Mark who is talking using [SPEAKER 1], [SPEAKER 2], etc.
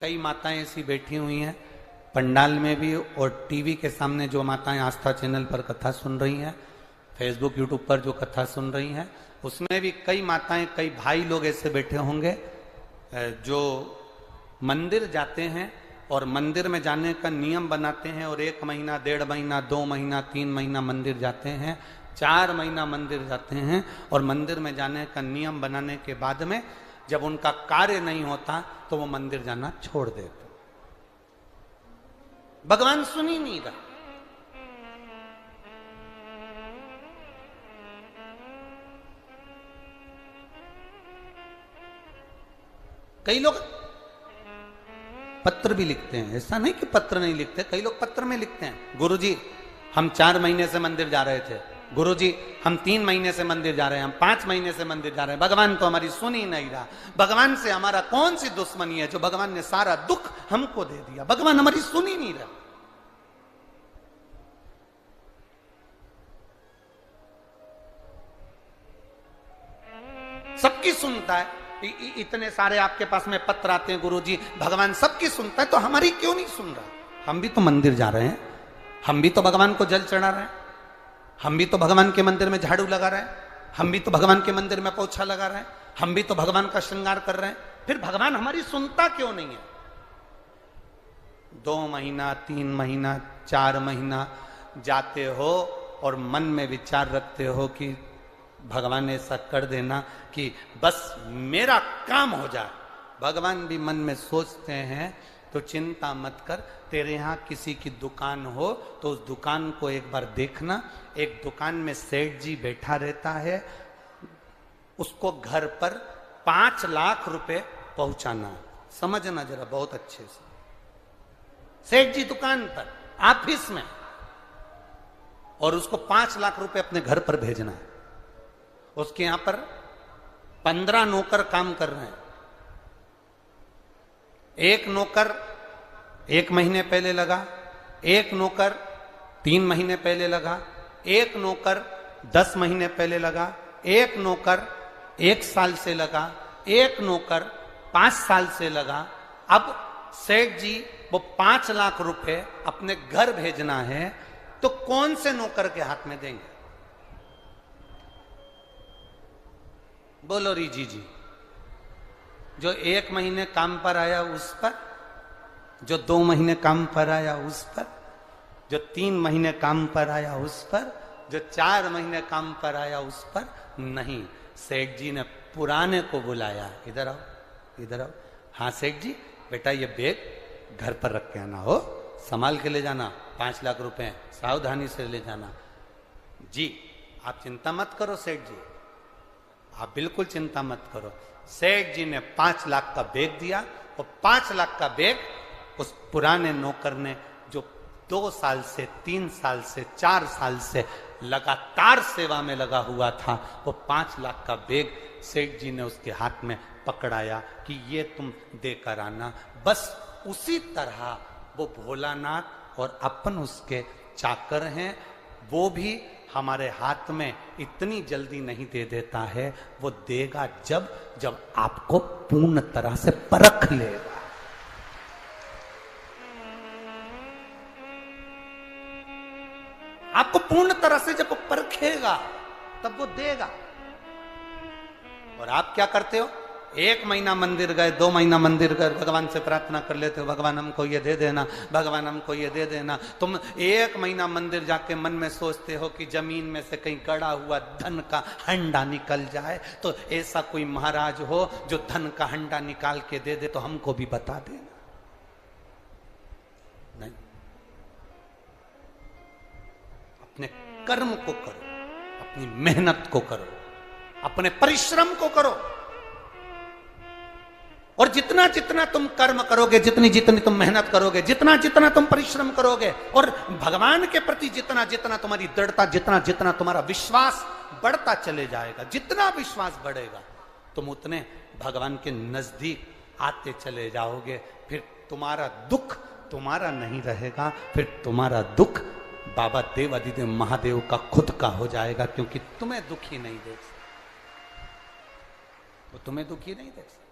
[SPEAKER 1] कई माताएं ऐसी बैठी हुई हैं पंडाल में भी और टीवी के सामने जो माताएं आस्था चैनल पर कथा सुन रही हैं, फेसबुक यूट्यूब पर जो कथा सुन रही हैं, उसमें भी कई माताएं कई भाई लोग ऐसे बैठे होंगे जो मंदिर जाते हैं और मंदिर में जाने का नियम बनाते हैं और 1 महीना 1.5 महीना 2 महीना 3 महीना मंदिर जाते हैं, 4 महीना मंदिर जाते हैं और मंदिर में जाने का नियम बनाने के बाद में जब उनका कार्य नहीं होता तो वो मंदिर जाना छोड़ देते। भगवान सुन ही नहीं रहा। कई लोग पत्र भी लिखते हैं, ऐसा नहीं कि पत्र नहीं लिखते, कई लोग पत्र में लिखते हैं, गुरुजी हम 4 महीने से मंदिर जा रहे थे, गुरुजी हम 3 महीने से मंदिर जा रहे हैं, हम 5 महीने से मंदिर जा रहे हैं, भगवान तो हमारी सुन ही नहीं रहा। भगवान से हमारा कौन सी दुश्मनी है जो भगवान ने सारा दुख हमको दे दिया, भगवान हमारी सुन ही नहीं रहा। सबकी सुनता है, इतने सारे आपके पास में पत्र आते हैं, गुरुजी भगवान सबकी सुनता है तो हमारी क्यों नहीं सुन रहा। हम भी तो मंदिर जा रहे हैं, हम भी तो भगवान को जल चढ़ा रहे हैं, हम भी तो भगवान के मंदिर में झाड़ू लगा रहे हैं, हम भी तो भगवान के मंदिर में पोछा लगा रहे हैं, हम भी तो भगवान का श्रृंगार कर रहे हैं, फिर भगवान हमारी सुनता क्यों नहीं है। 2 महीना 3 महीना 4 महीना जाते हो और मन में विचार रखते हो कि भगवान ऐसा कर देना कि बस मेरा काम हो जाए। भगवान भी मन में सोचते हैं तो चिंता मत कर, तेरे यहाँ किसी की दुकान हो तो उस दुकान को एक बार देखना। एक दुकान में सेठ जी बैठा रहता है, उसको घर पर 5 लाख रुपए पहुंचाना। समझना जरा बहुत अच्छे से, सेठ जी दुकान पर ऑफिस में और उसको 5 लाख रुपए अपने घर पर भेजना है। उसके यहां पर 15 नौकर काम कर रहे हैं। एक नौकर 1 महीने पहले लगा, एक नौकर 3 महीने पहले लगा, एक नौकर 10 महीने पहले लगा, एक नौकर 1 साल से लगा, एक नौकर 5 साल से लगा। अब सेठ जी वो 5 लाख रुपए अपने घर भेजना है तो कौन से नौकर के हाथ में देंगे? बोलो रीजी जी। जो 1 महीने काम पर आया उस पर, जो 2 महीने काम पर आया उस पर, जो 3 महीने काम पर आया उस पर, जो 4 महीने काम पर आया उस पर नहीं। सेठ जी ने पुराने को बुलाया, इधर आओ इधर आओ। हाँ सेठ जी बेटा ये बैग घर पर रख के आना, हो संभाल के ले जाना, 5 लाख रुपए सावधानी से ले जाना। जी आप चिंता मत करो सेठ जी, आप बिल्कुल चिंता मत करो। सेठ जी ने 5 लाख का बैग दिया और 5 लाख का बैग उस पुराने नौकर ने जो 2 साल से 3 साल से 4 साल से लगातार सेवा में लगा हुआ था, वो 5 लाख का बैग सेठ जी ने उसके हाथ में पकड़ाया कि ये तुम देकर आना। बस उसी तरह वो भोलानाथ और अपन उसके चाकर हैं, वो भी हमारे हाथ में इतनी जल्दी नहीं दे देता है, वो देगा जब जब आपको पूर्ण तरह से परख लेगा। आपको पूर्ण तरह से जब वो परखेगा तब वो देगा। और आप क्या करते हो? 1 महीना मंदिर गए, 2 महीना मंदिर गए, भगवान से प्रार्थना कर लेते हो, भगवान हमको ये दे देना, भगवान हमको ये दे देना। तुम 1 महीना मंदिर जाके मन में सोचते हो कि जमीन में से कहीं गड़ा हुआ धन का हंडा निकल जाए, तो ऐसा कोई महाराज हो जो धन का हंडा निकाल के दे दे तो हमको भी बता देना। नहीं, अपने कर्म को करो, अपनी मेहनत को करो, अपने परिश्रम को करो। और जितना जितना तुम कर्म करोगे, जितनी जितनी तुम मेहनत करोगे, जितना जितना तुम परिश्रम करोगे और भगवान के प्रति जितना जितना तुम्हारी दृढ़ता, जितना जितना तुम्हारा विश्वास बढ़ता चले जाएगा, जितना विश्वास बढ़ेगा तुम उतने भगवान के नजदीक आते चले जाओगे। फिर तुम्हारा दुख तुम्हारा नहीं रहेगा, फिर तुम्हारा दुख बाबा देव अधिदेव महादेव का खुद का हो जाएगा, क्योंकि तुम्हें दुखी नहीं देख सकते, वो तुम्हें दुखी नहीं देख सकते।